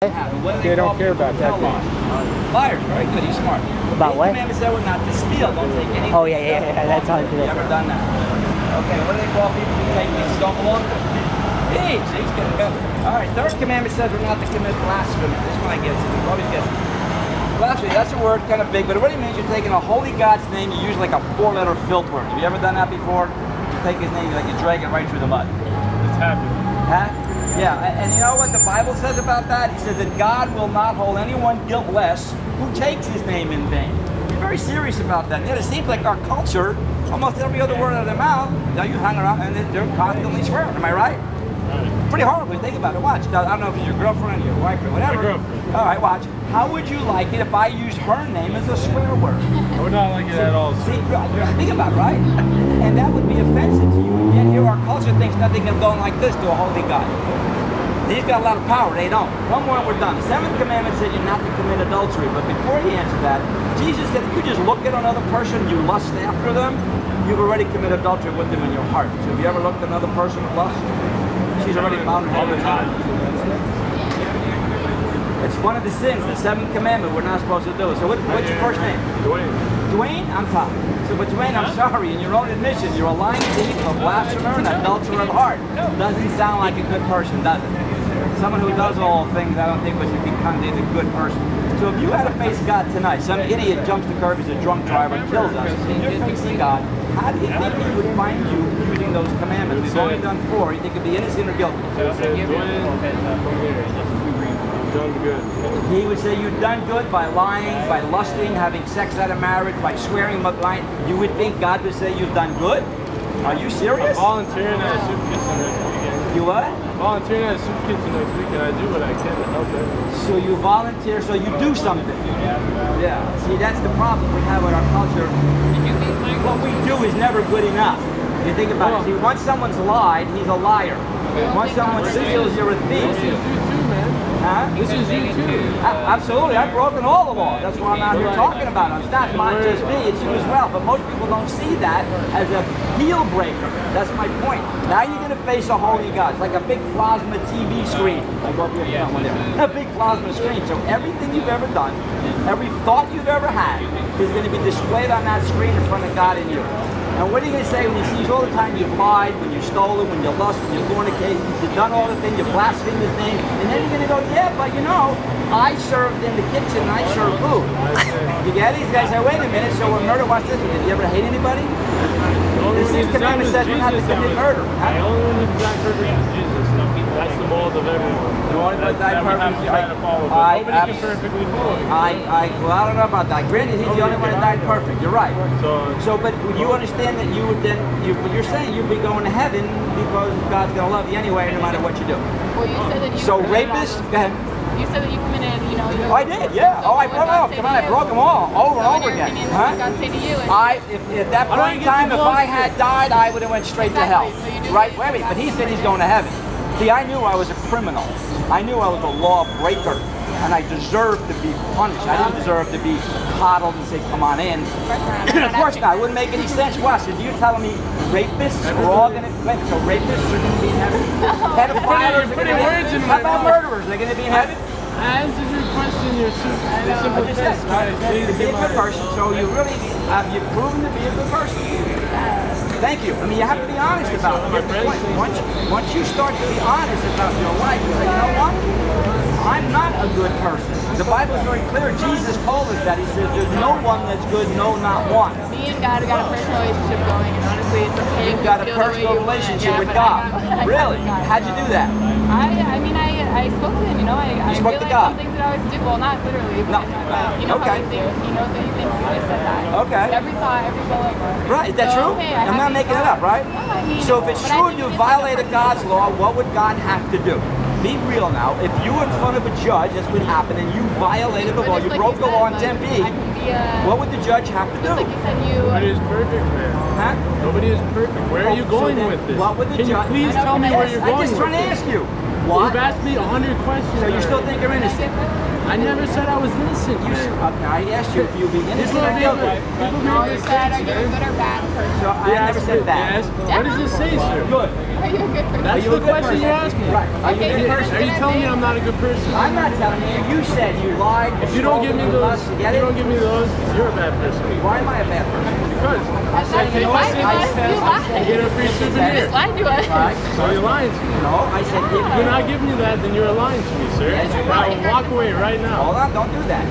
They don't care about that. Liars, very good, he's smart. About what? The commandment said we're not to steal, don't take anything. Oh, yeah, that's how I do You ever done that? Okay, what do they call people who take these stumble on? Thieves, he's getting better. Alright, third commandment says we're not to commit blasphemy. This one I guess, always guess. Blasphemy, that's a word, kind of big, but it really means you're taking a holy God's name, you use like a 4-letter filth word. Have you ever done that before? You take his name, like you drag it right through the mud. It's happened. Huh? Yeah, and you know what the Bible says about that? He says that God will not hold anyone guiltless who takes his name in vain. We're very serious about that. Yet it seems like our culture, almost every other word out of their mouth, now you hang around and they're constantly swearing. Am I right? Pretty horribly. Think about it. Watch. I don't know if it's your girlfriend, your wife, or whatever. My girlfriend. All right, watch. How would you like it if I used her name as a swear word? I would not like it at all. See, think about it, right? And that would be offensive to you. Yet here our culture thinks nothing can go like this to a holy God. He's got a lot of power, they don't. One more and we're done. The 7th commandment said you're not to commit adultery, but before he answered that, Jesus said if you just look at another person, you lust after them, you've already committed adultery with them in your heart. So have you ever looked at another person with lust? She's already found her all the time. It's one of the sins, the 7th commandment we're not supposed to do. So what's your first name? Dwayne. Dwayne? I'm Tom. So, but Dwayne, I'm sorry, in your own admission, you're a lying thief, a blasphemer, and an adulterer of heart. Doesn't sound like a good person, does it? Someone who does all things, I don't think would be considered a good person. So if you had to face God tonight, some idiot jumps the curb, he's a drunk driver, and kills us, and you're facing God, how do you think he would find you using those commandments? We've only done 4. You think you'd be innocent or guilty? Done good. He would say you've done good by lying, by lusting, having sex out of marriage, by swearing, by lying. You would think God would say you've done good? Are you serious? I'm volunteering at a soup kitchen next weekend. You what? Volunteering at a soup kitchen next weekend. I do what I can to help it. So you volunteer, so you do something. Yeah. See, that's the problem we have with our culture. What we do is never good enough. You think about it. See, once someone's lied, he's a liar. Once someone steals, you're a thief. This is you too, man. Huh? This is you too. Absolutely. I've broken all the laws. That's why I'm out here talking about it. It's not just me, it's you as well. But most people don't see that as a deal breaker. That's my point. Now you're going to face a holy God. It's like a big plasma TV screen. A big plasma screen. So everything you've ever done, every thought you've ever had is going to be displayed on that screen in front of God and you. And what are you going to say when he sees all the time you've lied, when you've stolen, when you lust, when you fornicate, you've done all the things, you blasphemed his name, and then you're going to go, yeah, but you know, I served in the kitchen and I served food. You get it? These guys say, wait a minute, so when murder, watch this, did you ever hate anybody? This is commandment says we're not to commit murder. The only one who's not perfect is Jesus. That's the mold of everyone. The only one that died perfect. Nobody can perfectly follow. Well, I don't know about that. Granted, he's the only one that died perfect. You're right. So, but would you understand that you would then, what you're saying, you'd be going to heaven because God's going to love you anyway, no matter what you do. Well, you said that you so rapists, go ahead. You said that you committed, you know. Oh, I did, yeah. So I broke them all. Come on, I broke them all over and over again. What did God say to you? At that point in time, if I had died, I would have went straight to hell. Right? Wait, but he said he's going to heaven. See, I knew I was a criminal. I knew I was a law breaker, and I deserved to be punished. I didn't deserve to be coddled and say, come on in. Of course not. It wouldn't make any sense. Watch, if you're telling me rapists are all going to, so rapists are going to be in heaven? Pedophiles are going to be in heaven? How about murderers? They're going to be in heaven? I answered your question, your simple test. To be a good person, so you really, you've proven to be a good person. Thank you. I mean, you have to be honest about it. Once you start to be honest about your life, you say, you know what? I'm not a good person. The Bible is very clear. Jesus told us that. He says, there's no one that's good, no, not one. Me and God have got a personal relationship going, and honestly, it's okay. You've got a personal relationship with God. Really? How'd you do that? I mean, I spoke to him, you know. I spoke to realized God? some things that I always do. Well, not literally, but you know how he thinks, he knows anything. He always said that. Okay. Every thought, every feeling. Right, is that true? Okay, I'm not making it up, right? No, I mean, so if it's true you violated God's law, what would God have to do? Be real now. If you were in front of a judge, that's what happened, and you violated the law, you broke the law in Tempe, what would the judge have to do? Like you said, Nobody is perfect, man. Huh? Nobody is perfect. Where are you going with this? What would the Can you judge... please tell me where you're going with this? I'm just trying to ask you. What? You've asked me 100 questions. So you still think you're innocent? I never said I was innocent. You, okay, I asked you if you'd be innocent or guilty. People No, make you said, are mistakes, you a man. good or bad person? So I never said that. Yes. What does it say, sir? Good. Are you a good person? That's you the a good question you person? asked me. Right. Are you a good person? Are you telling me I'm not a good person? I'm not telling you. You said you lied. If you don't give me those, Get you it? don't give me those, you're a bad person. Why am I a bad person? Because I said take You my lied to us. seat, You lied. get a free You souvenir. just lied to us. Right. So you're lying to me. No, I said give If you're not giving me that, then you're lying to me, sir. Yes, you're I right. will walk away right now. Hold on, don't do that.